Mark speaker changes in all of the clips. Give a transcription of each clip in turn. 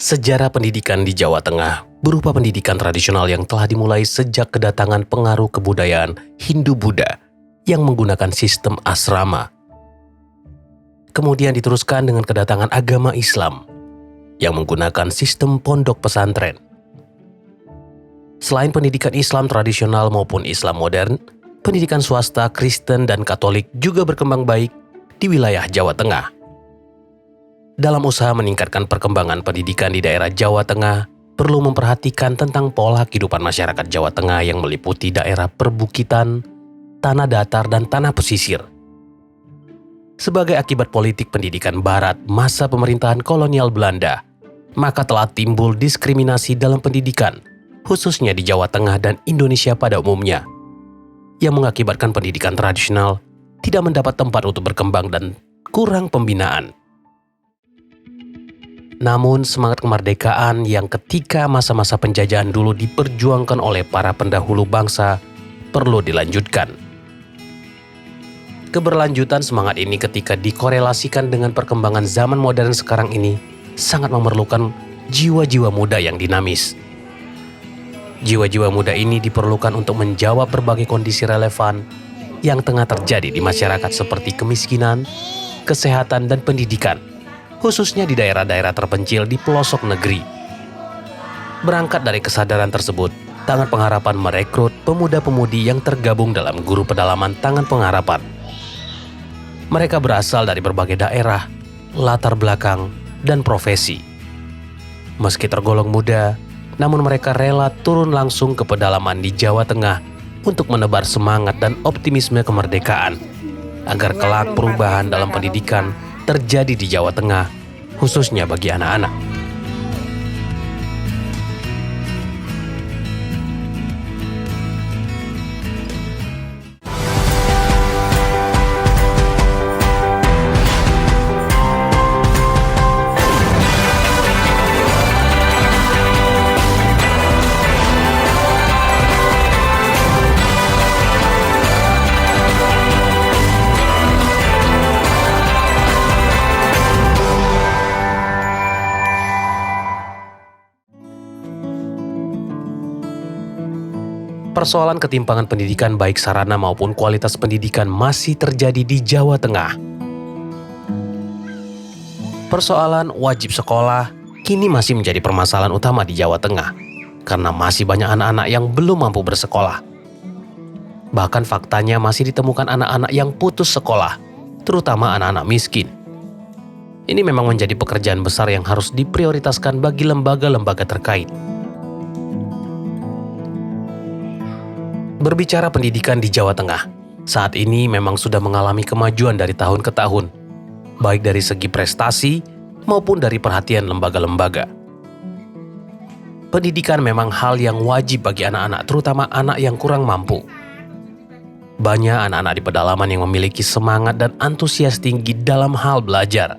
Speaker 1: Sejarah pendidikan di Jawa Tengah berupa pendidikan tradisional yang telah dimulai sejak kedatangan pengaruh kebudayaan Hindu-Buddha yang menggunakan sistem asrama. Kemudian diteruskan dengan kedatangan agama Islam yang menggunakan sistem pondok pesantren. Selain pendidikan Islam tradisional maupun Islam modern, pendidikan swasta, Kristen, dan Katolik juga berkembang baik di wilayah Jawa Tengah. Dalam usaha meningkatkan perkembangan pendidikan di daerah Jawa Tengah, perlu memperhatikan tentang pola kehidupan masyarakat Jawa Tengah yang meliputi daerah perbukitan, tanah datar, dan tanah pesisir. Sebagai akibat politik pendidikan Barat masa pemerintahan kolonial Belanda, maka telah timbul diskriminasi dalam pendidikan, khususnya di Jawa Tengah dan Indonesia pada umumnya, yang mengakibatkan pendidikan tradisional tidak mendapat tempat untuk berkembang dan kurang pembinaan. Namun semangat kemerdekaan yang ketika masa-masa penjajahan dulu diperjuangkan oleh para pendahulu bangsa perlu dilanjutkan. Keberlanjutan semangat ini ketika dikorelasikan dengan perkembangan zaman modern sekarang ini sangat memerlukan jiwa-jiwa muda yang dinamis. Jiwa-jiwa muda ini diperlukan untuk menjawab berbagai kondisi relevan yang tengah terjadi di masyarakat seperti kemiskinan, kesehatan, dan pendidikan, khususnya di daerah-daerah terpencil di pelosok negeri. Berangkat dari kesadaran tersebut, Tangan Pengharapan merekrut pemuda-pemudi yang tergabung dalam guru pedalaman Tangan Pengharapan. Mereka berasal dari berbagai daerah, latar belakang, dan profesi. Meski tergolong muda, namun mereka rela turun langsung ke pedalaman di Jawa Tengah untuk menebar semangat dan optimisme kemerdekaan, agar kelak perubahan dalam pendidikan terjadi di Jawa Tengah, khususnya bagi anak-anak. Persoalan ketimpangan pendidikan baik sarana maupun kualitas pendidikan masih terjadi di Jawa Tengah. Persoalan wajib sekolah kini masih menjadi permasalahan utama di Jawa Tengah karena masih banyak anak-anak yang belum mampu bersekolah. Bahkan faktanya masih ditemukan anak-anak yang putus sekolah, terutama anak-anak miskin. Ini memang menjadi pekerjaan besar yang harus diprioritaskan bagi lembaga-lembaga terkait. Berbicara pendidikan di Jawa Tengah, saat ini memang sudah mengalami kemajuan dari tahun ke tahun, baik dari segi prestasi maupun dari perhatian lembaga-lembaga. Pendidikan memang hal yang wajib bagi anak-anak, terutama anak yang kurang mampu. Banyak anak-anak di pedalaman yang memiliki semangat dan antusias tinggi dalam hal belajar.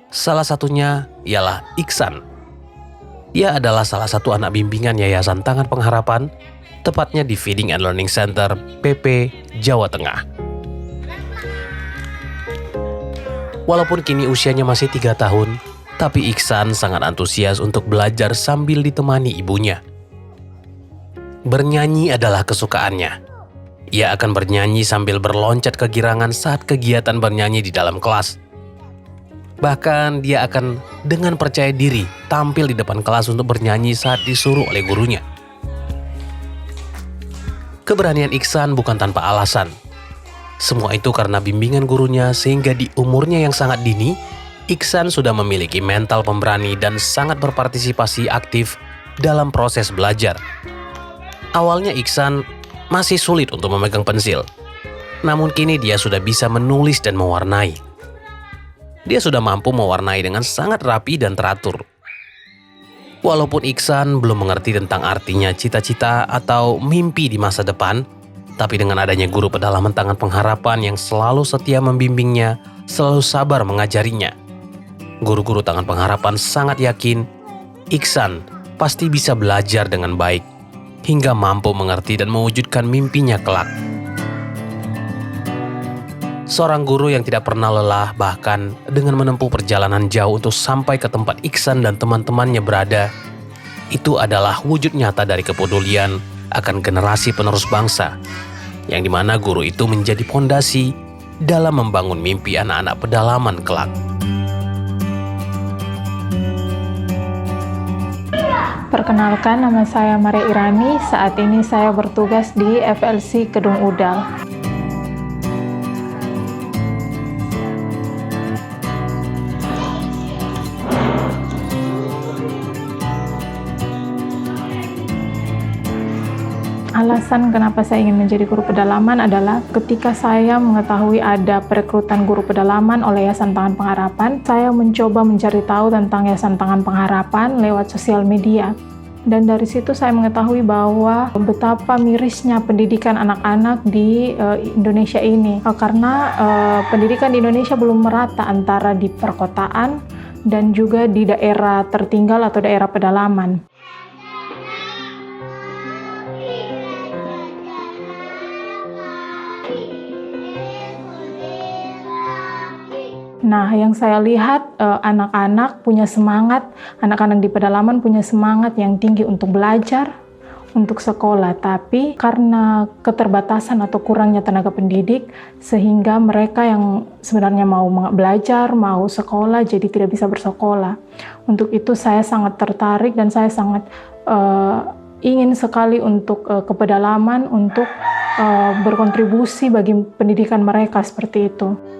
Speaker 1: Salah satunya ialah Iksan. Ia adalah salah satu anak bimbingan Yayasan Tangan Pengharapan, tepatnya di Feeding and Learning Center PP Jawa Tengah. Walaupun kini usianya masih 3 tahun, tapi Iksan sangat antusias untuk belajar sambil ditemani ibunya. Bernyanyi adalah kesukaannya. Ia akan bernyanyi sambil berloncat kegirangan saat kegiatan bernyanyi di dalam kelas. Bahkan dia akan dengan percaya diri tampil di depan kelas untuk bernyanyi saat disuruh oleh gurunya. Keberanian Iksan bukan tanpa alasan. Semua itu karena bimbingan gurunya sehingga di umurnya yang sangat dini, Iksan sudah memiliki mental pemberani dan sangat berpartisipasi aktif dalam proses belajar. Awalnya Iksan masih sulit untuk memegang pensil, namun kini dia sudah bisa menulis dan mewarnai. Dia sudah mampu mewarnai dengan sangat rapi dan teratur. Walaupun Iksan belum mengerti tentang artinya cita-cita atau mimpi di masa depan, tapi dengan adanya guru pedalaman Tangan Pengharapan yang selalu setia membimbingnya, selalu sabar mengajarinya, guru-guru Tangan Pengharapan sangat yakin Iksan pasti bisa belajar dengan baik, hingga mampu mengerti dan mewujudkan mimpinya kelak. Seorang guru yang tidak pernah lelah, bahkan dengan menempuh perjalanan jauh untuk sampai ke tempat Iksan dan teman-temannya berada. Itu adalah wujud nyata dari kepedulian akan generasi penerus bangsa, yang dimana guru itu menjadi fondasi dalam membangun mimpi anak-anak pedalaman kelak.
Speaker 2: Perkenalkan, nama saya Maria Irani. Saat ini saya bertugas di FLC Kedung Udal. Alasan kenapa saya ingin menjadi guru pedalaman adalah ketika saya mengetahui ada perekrutan guru pedalaman oleh Yayasan Tangan Pengharapan, saya mencoba mencari tahu tentang Yayasan Tangan Pengharapan lewat sosial media. Dan dari situ saya mengetahui bahwa betapa mirisnya pendidikan anak-anak di Indonesia ini. Karena pendidikan di Indonesia belum merata antara di perkotaan dan juga di daerah tertinggal atau daerah pedalaman. Nah, yang saya lihat anak-anak punya semangat, anak-anak di pedalaman punya semangat yang tinggi untuk belajar, untuk sekolah. Tapi karena keterbatasan atau kurangnya tenaga pendidik, sehingga mereka yang sebenarnya mau belajar, mau sekolah, jadi tidak bisa bersekolah. Untuk itu saya sangat tertarik dan saya sangat ingin sekali untuk ke pedalaman, untuk berkontribusi bagi pendidikan mereka seperti itu.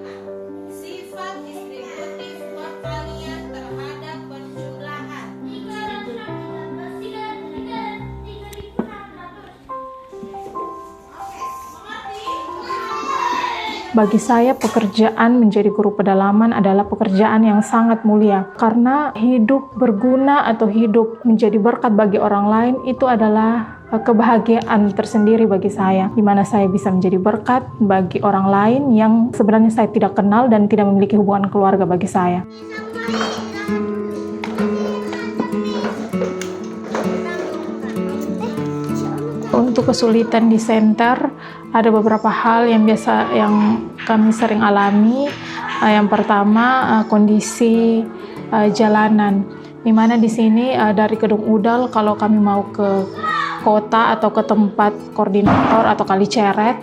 Speaker 2: Bagi saya, pekerjaan menjadi guru pedalaman adalah pekerjaan yang sangat mulia. Karena hidup berguna atau hidup menjadi berkat bagi orang lain, itu adalah kebahagiaan tersendiri bagi saya. Di mana saya bisa menjadi berkat bagi orang lain yang sebenarnya saya tidak kenal dan tidak memiliki hubungan keluarga bagi saya. Untuk kesulitan di center, ada beberapa hal yang kami sering alami. Yang pertama, kondisi jalanan. Di mana di sini dari Kedung Udal, kalau kami mau ke kota atau ke tempat koordinator atau Kaliceret,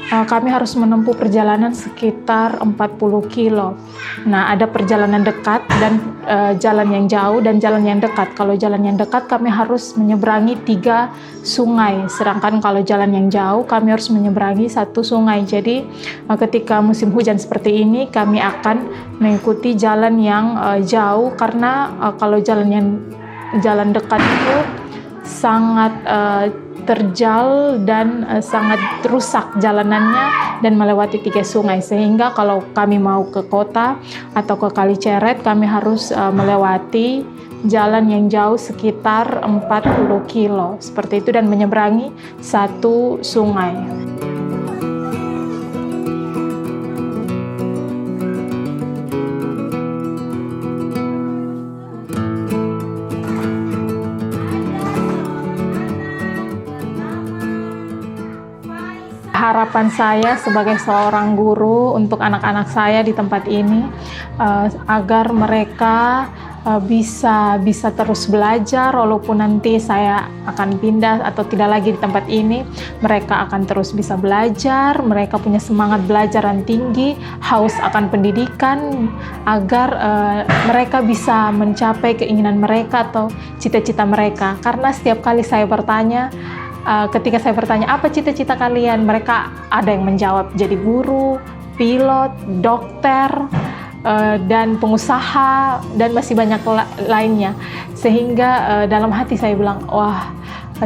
Speaker 2: kami harus menempuh perjalanan sekitar 40 kilo. Nah, ada perjalanan dekat dan jalan yang jauh dan jalan yang dekat. Kalau jalan yang dekat kami harus menyeberangi 3 sungai, sedangkan kalau jalan yang jauh kami harus menyeberangi 1 sungai. Jadi ketika musim hujan seperti ini kami akan mengikuti jalan yang jauh, karena kalau jalan dekat itu sangat terjal dan sangat rusak jalanannya dan melewati 3 sungai, sehingga kalau kami mau ke kota atau ke Kaliceret kami harus melewati jalan yang jauh sekitar 40 kilo seperti itu dan menyeberangi 1 sungai. Harapan saya sebagai seorang guru untuk anak-anak saya di tempat ini agar mereka bisa terus belajar, walaupun nanti saya akan pindah atau tidak lagi di tempat ini, mereka akan terus bisa belajar, mereka punya semangat belajar yang tinggi, haus akan pendidikan, agar mereka bisa mencapai keinginan mereka atau cita-cita mereka. Karena setiap kali saya bertanya, ketika saya bertanya, apa cita-cita kalian? Mereka ada yang menjawab jadi guru, pilot, dokter, dan pengusaha, dan masih banyak lainnya. Sehingga dalam hati saya bilang, wah,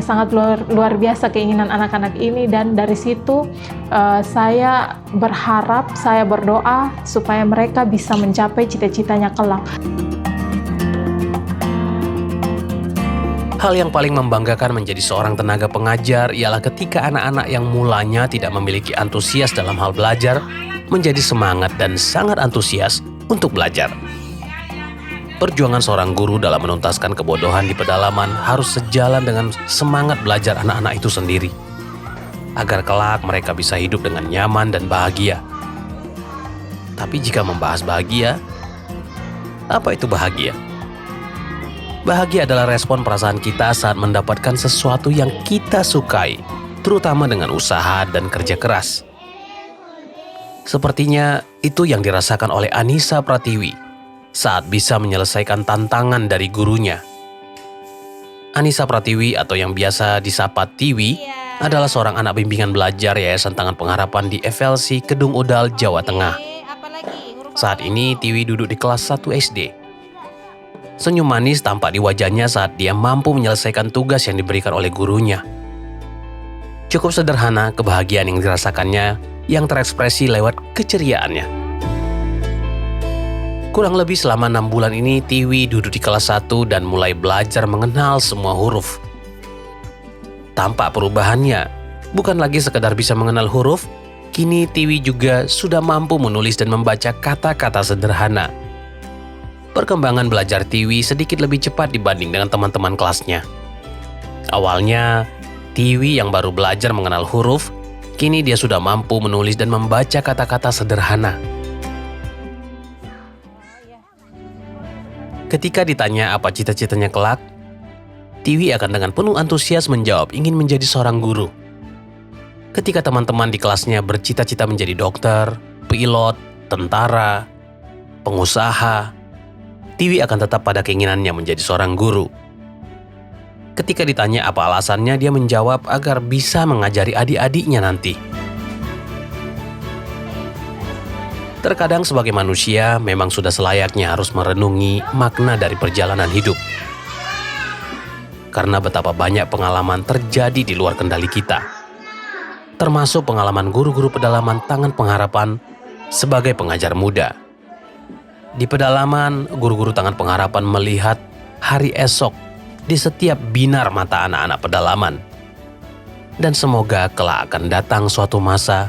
Speaker 2: sangat luar biasa keinginan anak-anak ini. Dan dari situ saya berharap, saya berdoa supaya mereka bisa mencapai cita-citanya kelak.
Speaker 1: Hal yang paling membanggakan menjadi seorang tenaga pengajar ialah ketika anak-anak yang mulanya tidak memiliki antusias dalam hal belajar menjadi semangat dan sangat antusias untuk belajar. Perjuangan seorang guru dalam menuntaskan kebodohan di pedalaman harus sejalan dengan semangat belajar anak-anak itu sendiri, agar kelak mereka bisa hidup dengan nyaman dan bahagia. Tapi jika membahas bahagia, apa itu bahagia? Bahagia adalah respon perasaan kita saat mendapatkan sesuatu yang kita sukai, terutama dengan usaha dan kerja keras. Sepertinya itu yang dirasakan oleh Anissa Pratiwi saat bisa menyelesaikan tantangan dari gurunya. Anissa Pratiwi atau yang biasa disapa Tiwi adalah seorang anak bimbingan belajar Yayasan Tangan Pengharapan di FLC Kedung Udal, Jawa Tengah. Saat ini Tiwi duduk di kelas 1 SD. Senyum manis tampak di wajahnya saat dia mampu menyelesaikan tugas yang diberikan oleh gurunya. Cukup sederhana kebahagiaan yang dirasakannya yang terekspresi lewat keceriaannya. Kurang lebih selama 6 bulan ini Tiwi duduk di kelas 1 dan mulai belajar mengenal semua huruf. Tampak perubahannya, bukan lagi sekedar bisa mengenal huruf, kini Tiwi juga sudah mampu menulis dan membaca kata-kata sederhana. Perkembangan belajar Tiwi sedikit lebih cepat dibanding dengan teman-teman kelasnya. Awalnya, Tiwi yang baru belajar mengenal huruf, kini dia sudah mampu menulis dan membaca kata-kata sederhana. Ketika ditanya apa cita-citanya kelak, Tiwi akan dengan penuh antusias menjawab ingin menjadi seorang guru. Ketika teman-teman di kelasnya bercita-cita menjadi dokter, pilot, tentara, pengusaha, Tiwi akan tetap pada keinginannya menjadi seorang guru. Ketika ditanya apa alasannya, dia menjawab agar bisa mengajari adik-adiknya nanti. Terkadang sebagai manusia memang sudah selayaknya harus merenungi makna dari perjalanan hidup. Karena betapa banyak pengalaman terjadi di luar kendali kita. Termasuk pengalaman guru-guru pedalaman Tangan Pengharapan sebagai pengajar muda. Di pedalaman, guru-guru Tangan Pengharapan melihat hari esok di setiap binar mata anak-anak pedalaman. Dan semoga kelak akan datang suatu masa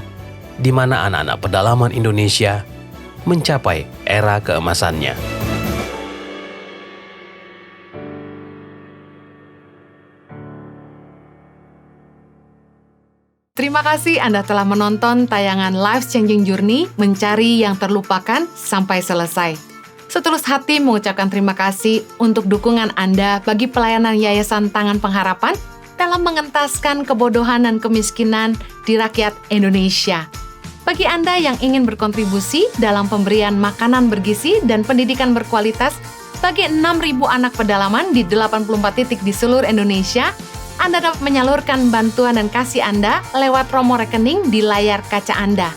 Speaker 1: di mana anak-anak pedalaman Indonesia mencapai era keemasannya.
Speaker 3: Terima kasih Anda telah menonton tayangan Life Changing Journey Mencari Yang Terlupakan sampai selesai. Setulus hati mengucapkan terima kasih untuk dukungan Anda bagi pelayanan Yayasan Tangan Pengharapan dalam mengentaskan kebodohan dan kemiskinan di rakyat Indonesia. Bagi Anda yang ingin berkontribusi dalam pemberian makanan bergizi dan pendidikan berkualitas bagi 6.000 anak pedalaman di 84 titik di seluruh Indonesia, Anda dapat menyalurkan bantuan dan kasih Anda lewat nomor rekening di layar kaca Anda.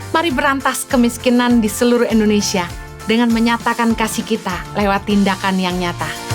Speaker 3: Mari berantas kemiskinan di seluruh Indonesia dengan menyatakan kasih kita lewat tindakan yang nyata.